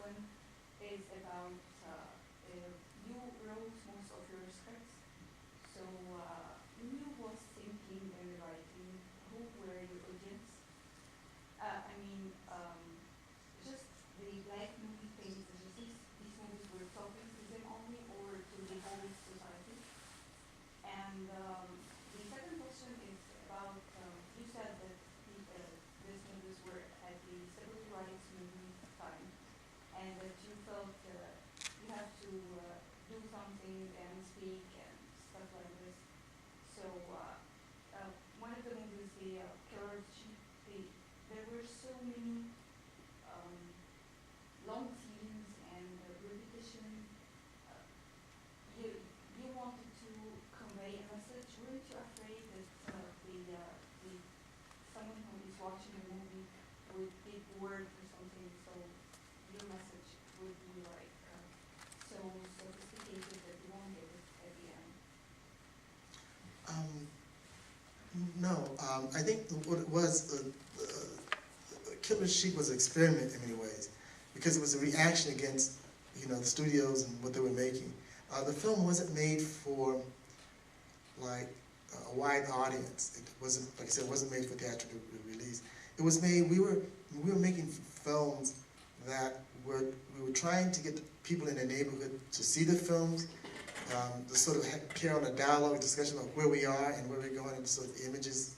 one is about you wrote most of your scripts. So when you was thinking and writing, who were your audience? I mean, just the black movie things, just these movies were talking to them only or to the whole society? And the second question is about, you said that these movies were at the civil rights movement time, and that you felt you have to do something and speak and stuff like this. So one of the movies, the Killer Sheep, there were so many um, long scenes and repetition. Uh, you wanted to convey a message. Weren't you afraid that the someone who is watching a movie would get bored or something, so your message would be like so sophisticated that you won't get it at the end? No, I think what it was, Killer Sheep was an experiment in many ways, because it was a reaction against, the studios and what they were making. The film wasn't made for like a wide audience. It wasn't, like I said, it wasn't made for theatrical release. It was made. We were making films that we were trying to get people in the neighborhood to see the films, to sort of carry on a dialogue, discussion of where we are and where we're going, and sort of images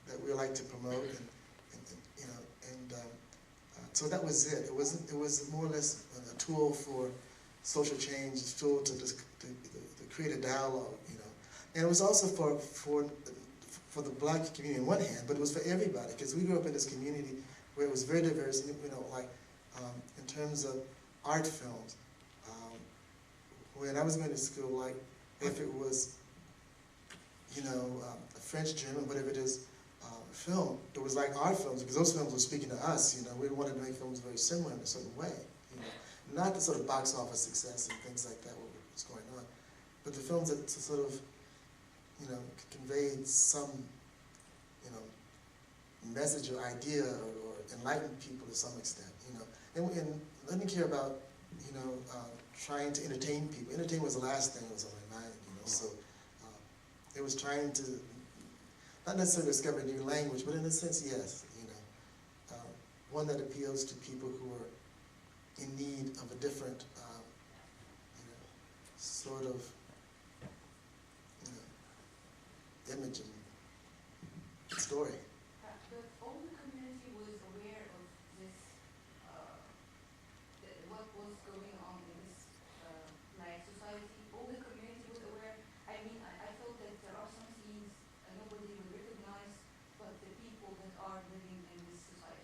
that we like to promote, and so that was it. It was more or less a tool for social change, a tool to create a dialogue, and it was also for the black community on one hand, but it was for everybody, because we grew up in this community where it was very diverse, like in terms of art films. When I was going to school, like if it was, a French, German, whatever it is, film, it was like art films, because those films were speaking to us. We wanted to make films very similar in a certain way, not the sort of box office success and things like that, what was going on, but the films that sort of, conveyed some, message or idea or enlighten people to some extent, and let me care about, trying to entertain people. Entertainment was the last thing that was on my mind, so it was trying to, not necessarily discover a new language, but in a sense, yes, one that appeals to people who are in need of a different, sort of, image and story. But all the community was aware of this, what was going on in this black society. All the community was aware. I mean, I felt that there are some scenes nobody would recognize, but the people that are living in this society.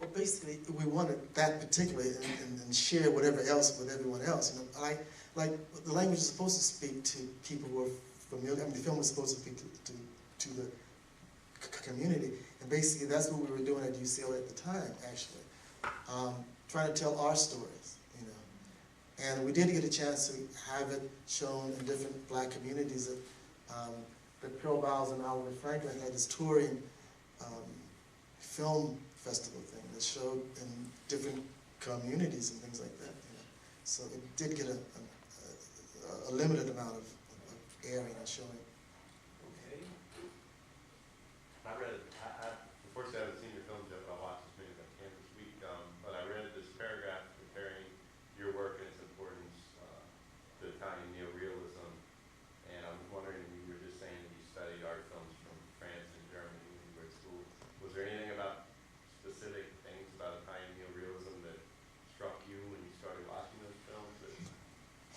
Well, basically, we wanted that particularly, and share whatever else with everyone else. Like the language is supposed to speak to people who are familiar. I mean, the film was supposed to speak to the community, and basically that's what we were doing at UCLA at the time, actually, trying to tell our stories, And we did get a chance to have it shown in different black communities. The Pearl Bowles and Oliver Franklin had this touring film festival thing that showed in different communities and things like that. So it did get a limited amount of airing and showing. Okay. Unfortunately, I haven't seen your films yet, but I'll watch as many as I can this week. But I read this paragraph comparing your work and its importance to Italian neorealism, and I was wondering, you were just saying that you studied art films from France and Germany when you were at school. Was there anything about specific things about Italian neorealism that struck you when you started watching those films?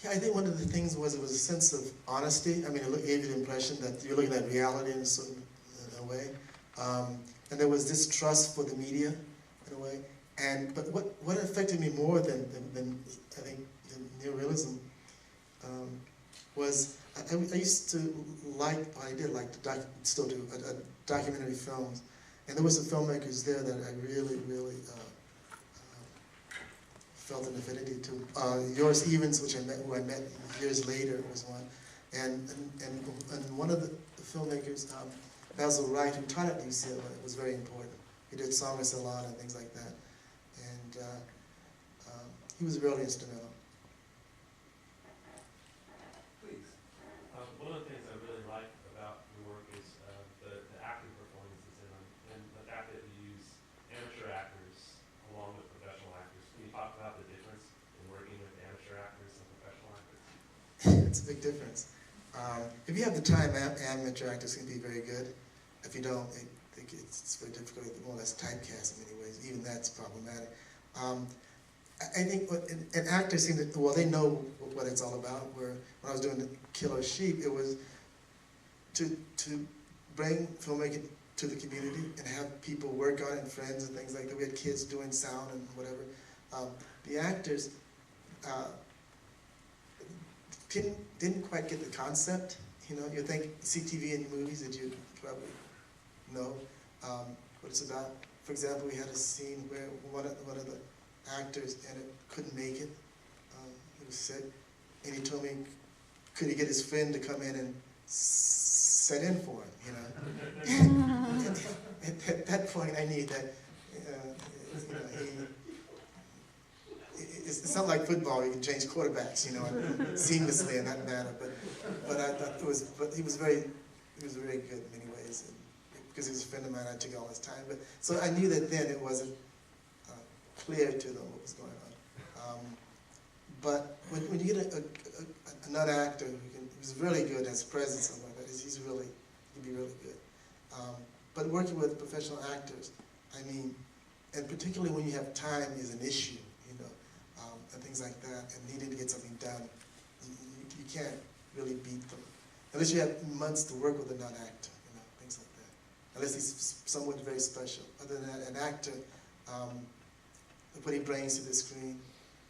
Yeah, I think one of the things was it was a sense of honesty. I mean, it gave you the impression that you're looking at reality in a way. And there was distrust for the media in a way. But what affected me more than I think than neorealism was I used to like, I did like, still do, documentary films. And there were some filmmakers there that I really, really felt an affinity to. Yours Evans, who I met years later, was one. And one of the filmmakers, Basil Wright, who taught at UCLA, was very important. He did Song of Salon and things like that. And he was really instrumental. Please. One of the things I really like about your work is the acting performances in them, and the fact that you use amateur actors along with professional actors. Can you talk about the difference in working with amateur actors and professional actors? It's a big difference. If you have the time, amateur actors can be very good. If you don't, it's very difficult, more or less typecast in many ways. Even that's problematic. I think an actor seems to, well, they know what it's all about. Where when I was doing the Killer Sheep, it was to bring filmmaking to the community and have people work on it, and friends and things like that. We had kids doing sound and whatever. The actors didn't quite get the concept. You know, you think see TV and movies that you probably know what it's about. For example, we had a scene where one of the actors couldn't make it. He was sick, and he told me, could he get his friend to come in and set in for him? You know, at that point, I need that. You know, it's not like football; you can change quarterbacks, you know, seamlessly in that manner. But I thought he was very good in many ways, and because he was a friend of mine, I took all his time. But so I knew that then it wasn't clear to them what was going on. But when you get another actor who's really good, has presence and like that, he can be really good. But working with professional actors, I mean, and particularly when you have time is an issue, you know, and things like that, and needing to get something done, you can't really beat them. Unless you have months to work with a non-actor, you know, things like that. Unless he's someone very special. Other than that, an actor, what he brings to the screen.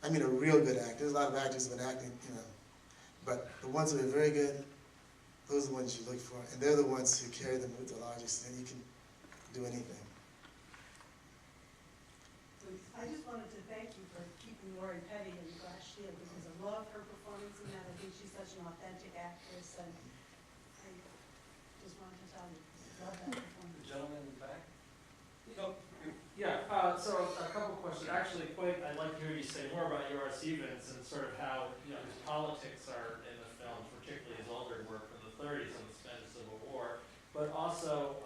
I mean, a real good actor. There's a lot of actors who've been acting, you know, but the ones that are very good, those are the ones you look for, and they're the ones who carry the mood the largest, and you can do anything. I just wanted to thank you for keeping Lori Petty in the glass shield, because I love her performance in that. I think she's such an authentic actress, and I just wanted to tell you, love that performance. The gentleman in the back. So a couple questions. Actually, I'd like to hear you say more about your R.C. events and sort of how, you know, his politics are in the film, particularly his older work from the 30s and the Spanish Civil War. But also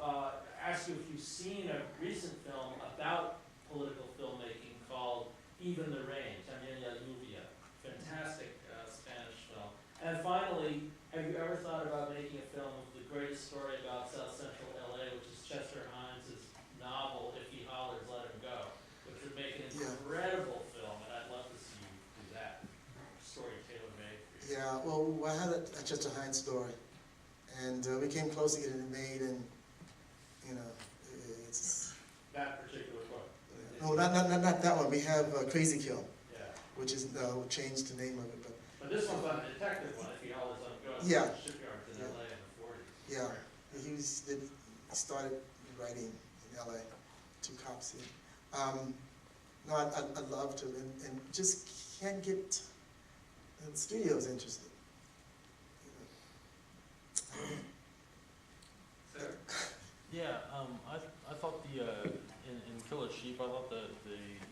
ask you if you've seen a recent film about political filmmaking called Even the Rain, También la Lluvia. Fantastic Spanish film. And finally, have you ever thought about making a film of the greatest story about South Central LA, which is Chester Himes' novel, If He Hollers, Let Him Go, which would make an incredible film, and I'd love to see you do that. Story tailor-made for you. Yeah, well, I had a Chester Himes story, and we came close to getting it made, and, you know, it's... That particular book? No, not that one. We have Crazy Kill, Yeah. which is, we'll change the name of it, But this one's on the detective one, If He Hollers, Let Him Go. It's Yeah. on shipyards in LA in the 40s. yeah, he started writing in LA, 2 cops here. No, I'd love to, and just can't get the studios interested. Sarah. Yeah, I thought in Killer Sheep, I thought the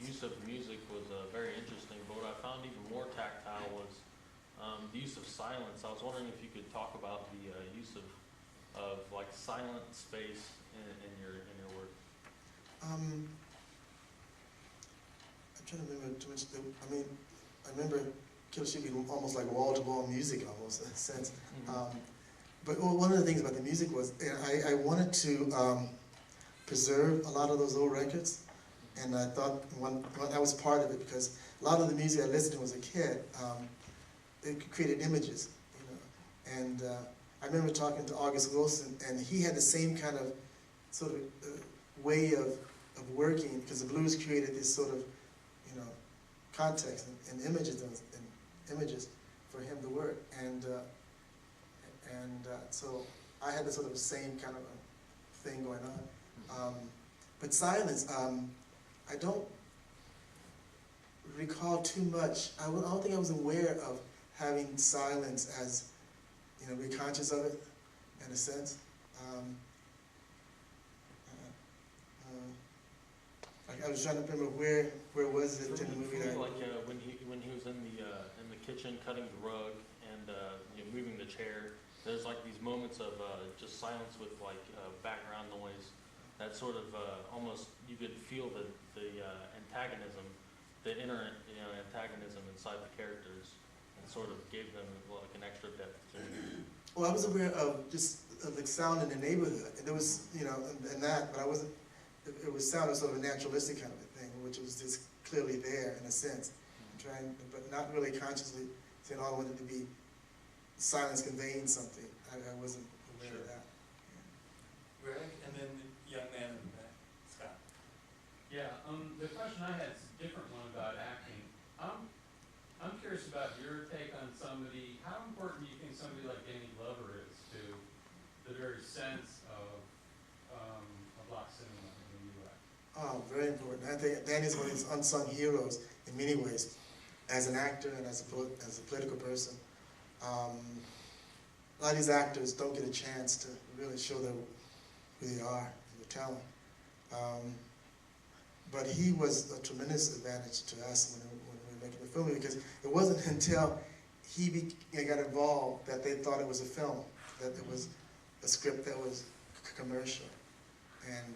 use of music was very interesting, but what I found even more tactile was the use of silence. I was wondering if you could talk about the use of like silent space in your work. I'm trying to remember too much. I mean, I remember Killer Sheep being almost like wall-to-wall music, almost in a sense. Mm-hmm. But one of the things about the music was I wanted to preserve a lot of those old records, and I thought I was part of it because a lot of the music I listened to as a kid, it created images, you know. And I remember talking to August Wilson, and he had the same kind of sort of way of working, because the blues created this sort of, you know, context and images for him to work, and so I had the sort of same kind of a thing going on. But silence, I don't recall too much. I don't think I was aware of having silence as, you know, be conscious of it, in a sense. I was trying to remember where was it in the movie? For me, like when he was in the kitchen cutting the rug and you know, moving the chair, there's like these moments of just silence with like background noise. That sort of almost you could feel the antagonism, the inner antagonism inside the characters, and sort of gave them like an extra depth to it. Well, I was aware of just the sound in the neighborhood, and there was, you know, and that, but I wasn't, it was sounded sort of a naturalistic kind of a thing, which was just clearly there in a sense, trying, but not really consciously saying, oh, I wanted to be silence conveying something. I wasn't aware of that. Greg, and then the young man in the back, Scott. Yeah, the question I had is a different one about acting. I'm curious about your take on somebody. How important do you think somebody like Danny Glover is to the very sense of black cinema in the U.S.? Oh, very important. I think Danny's one of these unsung heroes in many ways, as an actor and as a political person. A lot of these actors don't get a chance to really show who they are and their talent. But he was a tremendous advantage to us when we were making the film, because it wasn't until he got involved that they thought it was a film, that it was a script that was commercial. And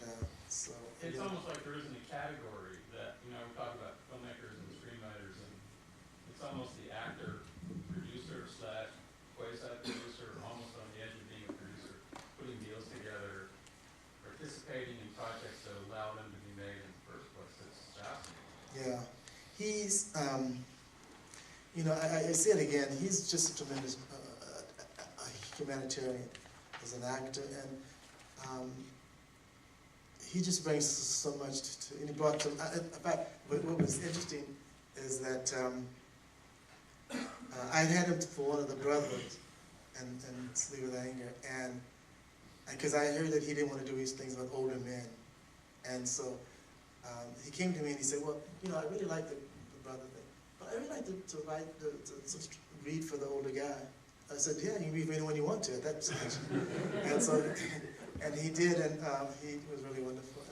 so... It's almost like there isn't a category that, you know, we talk about filmmakers and screenwriters, and it's almost the actor, producer / quasi-producer, almost on the edge of being a producer, putting deals together, participating in projects that allow them to be made in the first place. It's fascinating. Yeah, he's, you know, I say it again, he's just a tremendous humanitarian as an actor, and he just brings so much to and he brought to, in fact, what was interesting is that I had him for one of the brothers and Sleep with Anger, and because I heard that he didn't want to do these things with older men, and so he came to me and he said, well, you know, I really like the brother thing, but I really like to write, to read for the older guy. I said, yeah, you can read for anyone you want to at that stage. And so, and he did, and he was really wonderful.